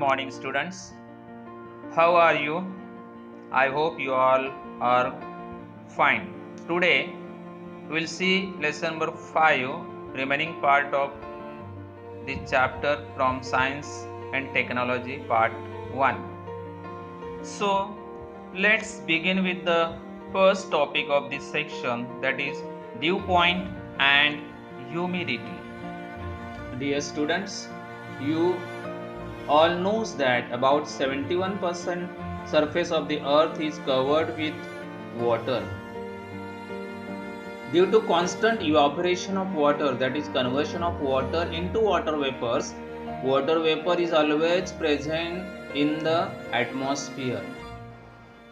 morning, students. How are you? I hope you all are fine. Today we'll see lesson number 5, remaining part of the chapter from Science and Technology part 1. So let's begin with the first topic of this section, that is dew point and humidity. Dear students, you all knows that about 71% surface of the earth is covered with water. Due to constant evaporation of water, that is conversion of water into water vapors, water vapor is always present in the atmosphere.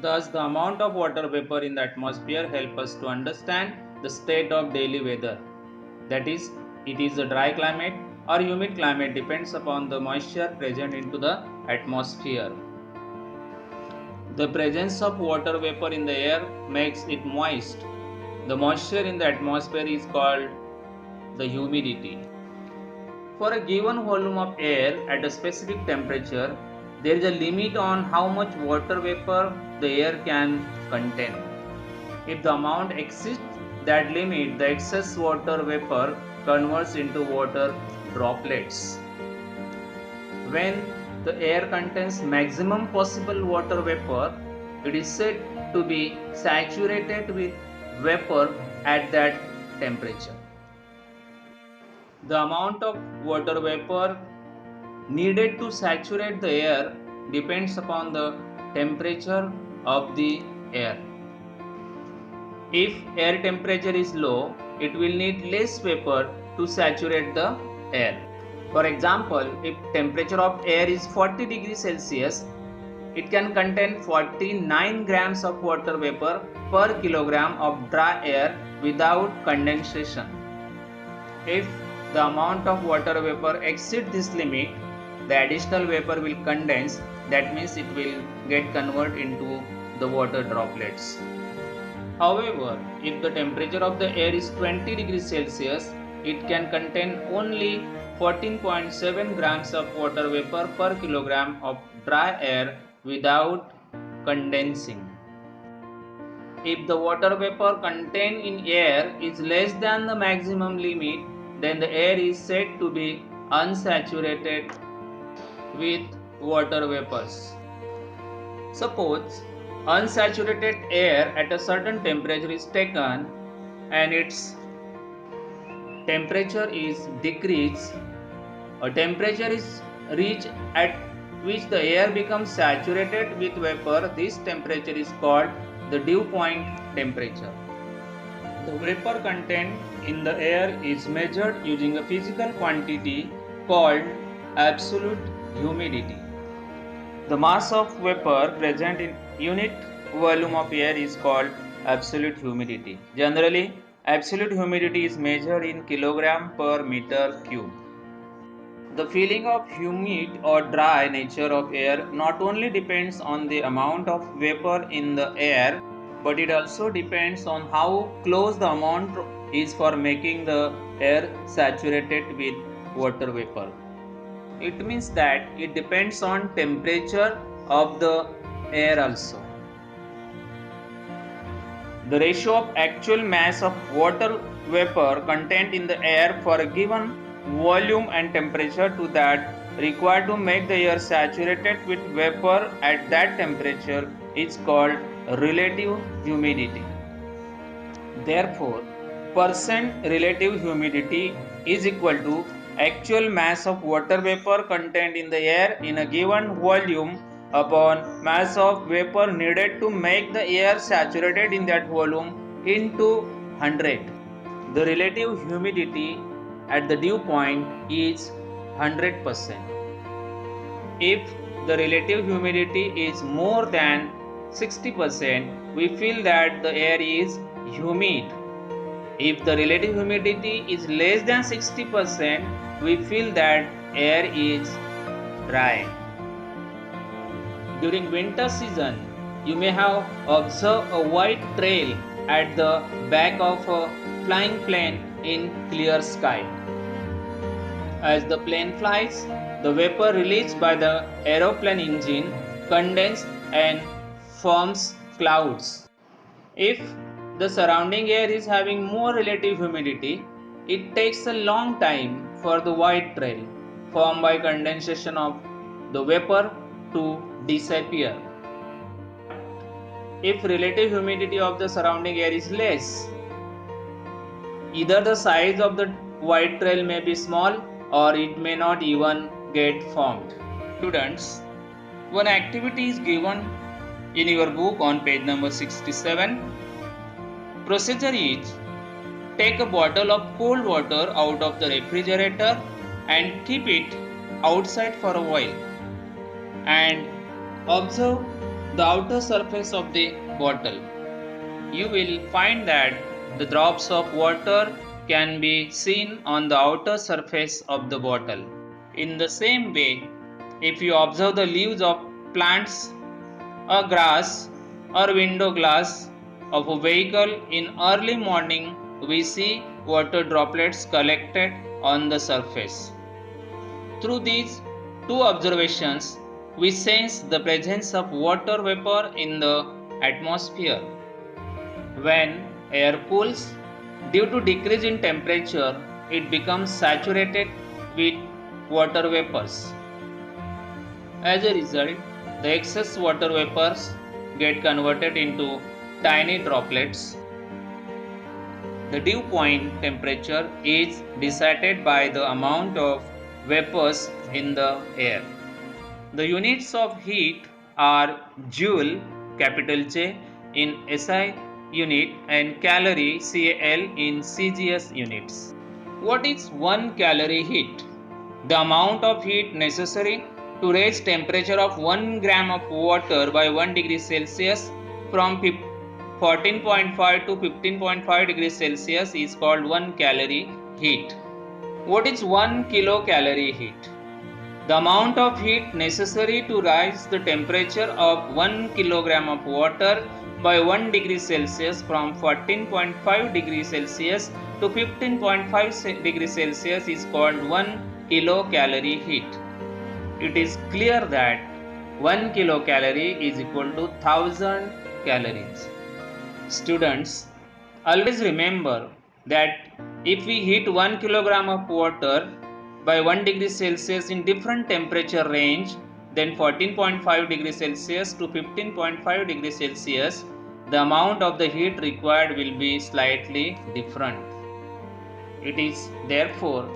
Thus, the amount of water vapor in the atmosphere helps us to understand the state of daily weather. That is, it is a dry climate or humid climate, depends upon the moisture present into the atmosphere. The presence of water vapor in the air makes it moist. The moisture in the atmosphere is called the humidity. For a given volume of air at a specific temperature, there is a limit on how much water vapor the air can contain. If the amount exceeds that limit, the excess water vapor converts into water droplets. When the air contains maximum possible water vapor, it is said to be saturated with vapor at that temperature. The amount of water vapor needed to saturate the air depends upon the temperature of the air. If air temperature is low, it will need less vapor to saturate the air. For example, if temperature of air is 40 degrees Celsius, it can contain 49 grams of water vapor per kilogram of dry air without condensation. If the amount of water vapor exceeds this limit, the additional vapor will condense, that means it will get converted into the water droplets. However, if the temperature of the air is 20 degrees Celsius, it can contain only 14.7 grams of water vapor per kilogram of dry air without condensing. If the water vapor contained in air is less than the maximum limit, then the air is said to be unsaturated with water vapors. Suppose unsaturated air at a certain temperature is taken and its temperature is decreased. A temperature is reached at which the air becomes saturated with vapor. This temperature is called the dew point temperature. The vapor content in the air is measured using a physical quantity called absolute humidity. The mass of vapor present in unit volume of air is called absolute humidity. Generally, absolute humidity is measured in kilogram per meter cube. The feeling of humid or dry nature of air not only depends on the amount of vapor in the air, but it also depends on how close the amount is for making the air saturated with water vapor. It means that it depends on temperature of the air also. The ratio of actual mass of water vapor contained in the air for a given volume and temperature to that required to make the air saturated with vapor at that temperature is called relative humidity. Therefore, percent relative humidity is equal to actual mass of water vapor contained in the air in a given volume upon mass of vapor needed to make the air saturated in that volume into 100. The relative humidity at the dew point is 100%. If the relative humidity is more than 60%, we feel that the air is humid. If the relative humidity is less than 60%, we feel that air is dry. During winter season, you may have observed a white trail at the back of a flying plane in clear sky. As the plane flies, the vapor released by the aeroplane engine condenses and forms clouds. If the surrounding air is having more relative humidity, it takes a long time for the white trail formed by condensation of the vapor to disappear. If relative humidity of the surrounding air is less, either the size of the white trail may be small or it may not even get formed. Students, one activity is given in your book on page number 67. Procedure is, take a bottle of cold water out of the refrigerator and keep it outside for a while and observe the outer surface of the bottle. You will find that the drops of water can be seen on the outer surface of the bottle. In the same way, if you observe the leaves of plants, a grass or window glass of a vehicle in early morning, we see water droplets collected on the surface. Through these two observations, we sense the presence of water vapor in the atmosphere. When air cools, due to decrease in temperature, it becomes saturated with water vapors. As a result, the excess water vapors get converted into tiny droplets. The dew point temperature is decided by the amount of vapors in the air. The units of heat are joule, capital J, in SI unit and calorie, CAL, in CGS units. What is 1 calorie heat? The amount of heat necessary to raise temperature of 1 gram of water by 1 degree Celsius from 14.5 to 15.5 degrees Celsius is called 1 calorie heat. What is 1 kilocalorie heat? The amount of heat necessary to rise the temperature of 1 kilogram of water by 1 degree Celsius from 14.5 degrees Celsius to 15.5 degrees Celsius is called 1 kilocalorie heat. It is clear that 1 kilocalorie is equal to 1000 calories. Students, always remember that if we heat 1 kilogram of water by 1 degree Celsius in different temperature range, then 14.5 degrees Celsius to 15.5 degrees Celsius, the amount of the heat required will be slightly different. It is therefore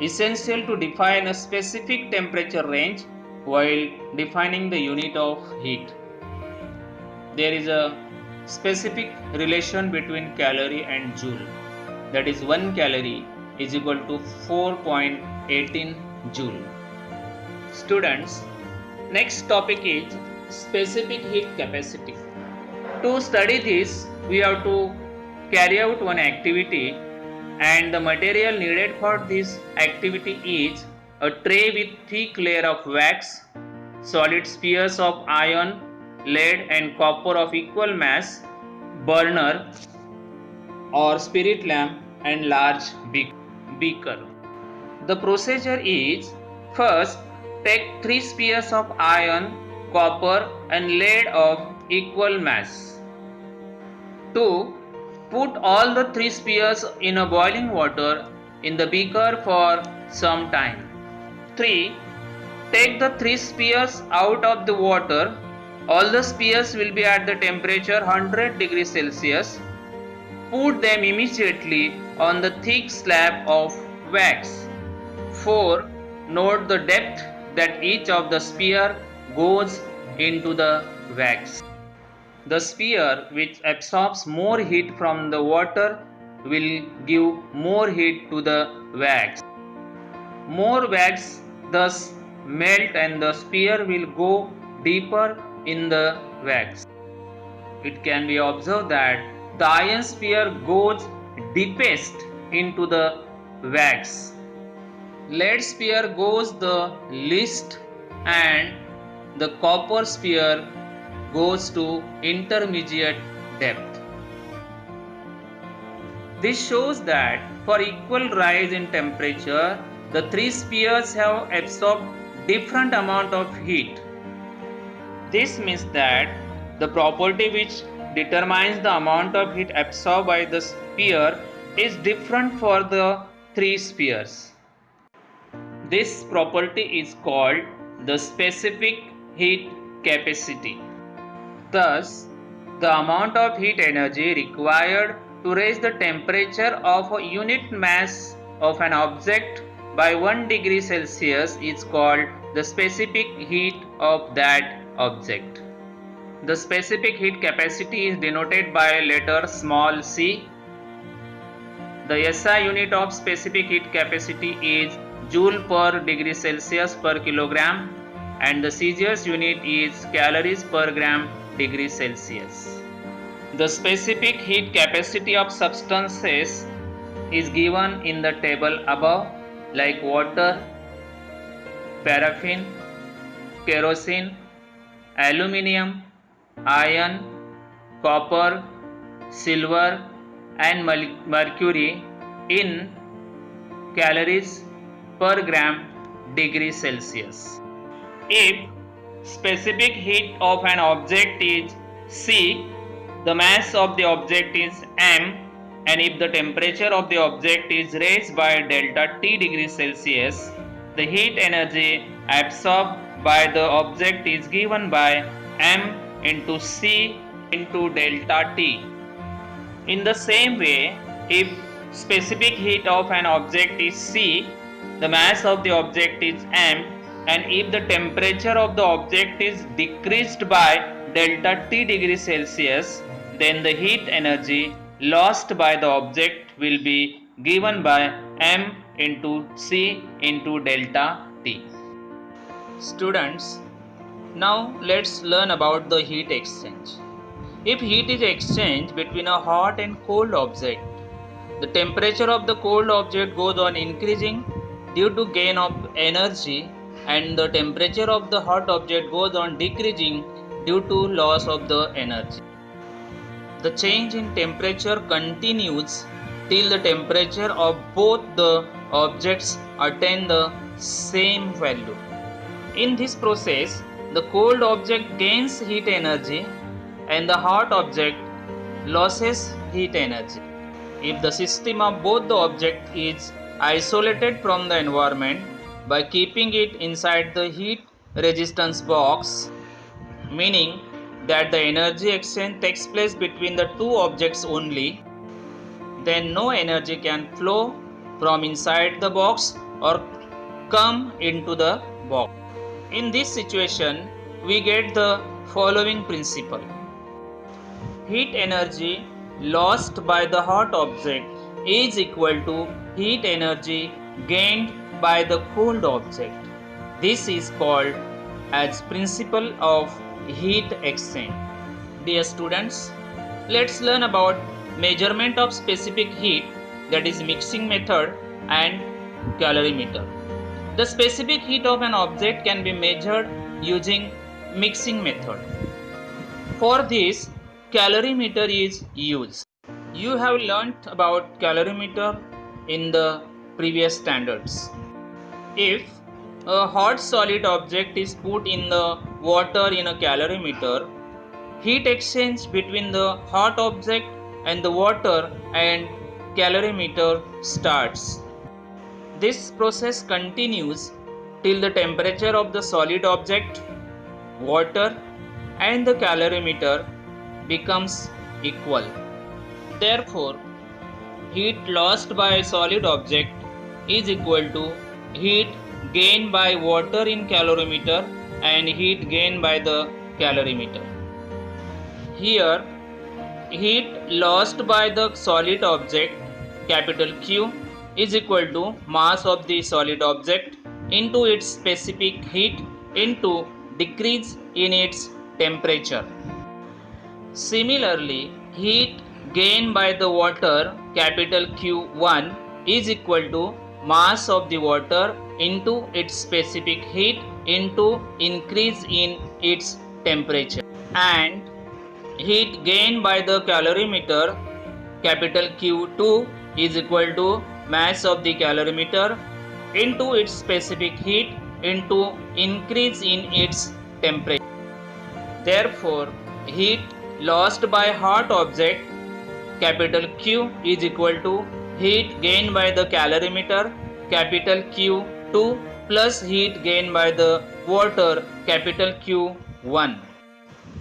essential to define a specific temperature range while defining the unit of heat. There is a specific relation between calorie and joule, that is 1 calorie is equal to 4.18 joule. Students, next topic is specific heat capacity. To study this, we have to carry out one activity, and the material needed for this activity is a tray with thick layer of wax, solid spheres of iron, lead and copper of equal mass, burner or spirit lamp and large beaker. The procedure is, first take 3 spheres of iron, copper and lead of equal mass. 2. Put all the 3 spheres in a boiling water in the beaker for some time. 3. Take the 3 spheres out of the water. All the spheres will be at the temperature 100 degrees Celsius. Put them immediately on the thick slab of wax. 4. Note the depth that each of the sphere goes into the wax. The sphere which absorbs more heat from the water will give more heat to the wax. More wax thus melt and the sphere will go deeper in the wax. It can be observed that the iron sphere goes deepest into the wax. Lead sphere goes the least and the copper sphere goes to intermediate depth. This shows that for equal rise in temperature, the 3 spheres have absorbed different amount of heat. This means that the property which determines the amount of heat absorbed by the sphere is different for the three spheres. This property is called the specific heat capacity. Thus, the amount of heat energy required to raise the temperature of a unit mass of an object by 1 degree Celsius is called the specific heat of that object. The specific heat capacity is denoted by letter small c. The SI unit of specific heat capacity is joule per degree Celsius per kilogram, and the CGS unit is calories per gram degree Celsius. The specific heat capacity of substances is given in the table above, like water, paraffin, kerosene, aluminium, iron, copper, silver and mercury in calories per gram degree Celsius. If specific heat of an object is C, the mass of the object is m, and if the temperature of the object is raised by delta T degrees Celsius, the heat energy absorbed by the object is given by m into C into delta T. In the same way, if specific heat of an object is C, the mass of the object is m, and if the temperature of the object is decreased by delta T degrees Celsius, then the heat energy lost by the object will be given by m into C into delta T. Students, now let's learn about the heat exchange. If heat is exchanged between a hot and cold object, the temperature of the cold object goes on increasing due to gain of energy, and the temperature of the hot object goes on decreasing due to loss of the energy. The change in temperature continues till the temperature of both the objects attain the same value. In this process, the cold object gains heat energy and the hot object loses heat energy. If the system of both the object is isolated from the environment by keeping it inside the heat resistance box, meaning that the energy exchange takes place between the two objects only, then no energy can flow from inside the box or come into the box. In this situation, we get the following principle. Heat energy lost by the hot object is equal to heat energy gained by the cold object. This is called as principle of heat exchange. Dear students, let's learn about measurement of specific heat, that is mixing method and calorimeter. The specific heat of an object can be measured using mixing method. For this, calorimeter is used. You have learnt about calorimeter in the previous standards. If a hot solid object is put in the water in a calorimeter, heat exchange between the hot object and the water and calorimeter starts. This process continues till the temperature of the solid object, water and the calorimeter becomes equal. Therefore, heat lost by a solid object is equal to heat gained by water in calorimeter and heat gained by the calorimeter. Here, heat lost by the solid object, capital Q, is equal to mass of the solid object into its specific heat into decrease in its temperature. Similarly, heat gained by the water, capital Q1, is equal to mass of the water into its specific heat into increase in its temperature. And heat gained by the calorimeter, capital Q2, is equal to mass of the calorimeter into its specific heat into increase in its temperature. Therefore, heat lost by hot object capital Q is equal to heat gained by the calorimeter capital Q2 plus heat gained by the water capital Q1.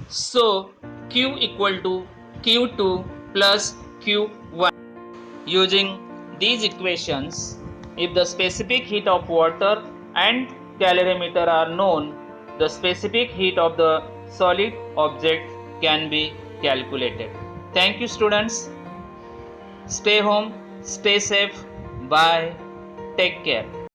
So Q equal to Q2 plus Q1. Using these equations, if the specific heat of water and calorimeter are known, the specific heat of the solid object can be calculated. Thank you, students. Stay home, stay safe. Bye. Take care.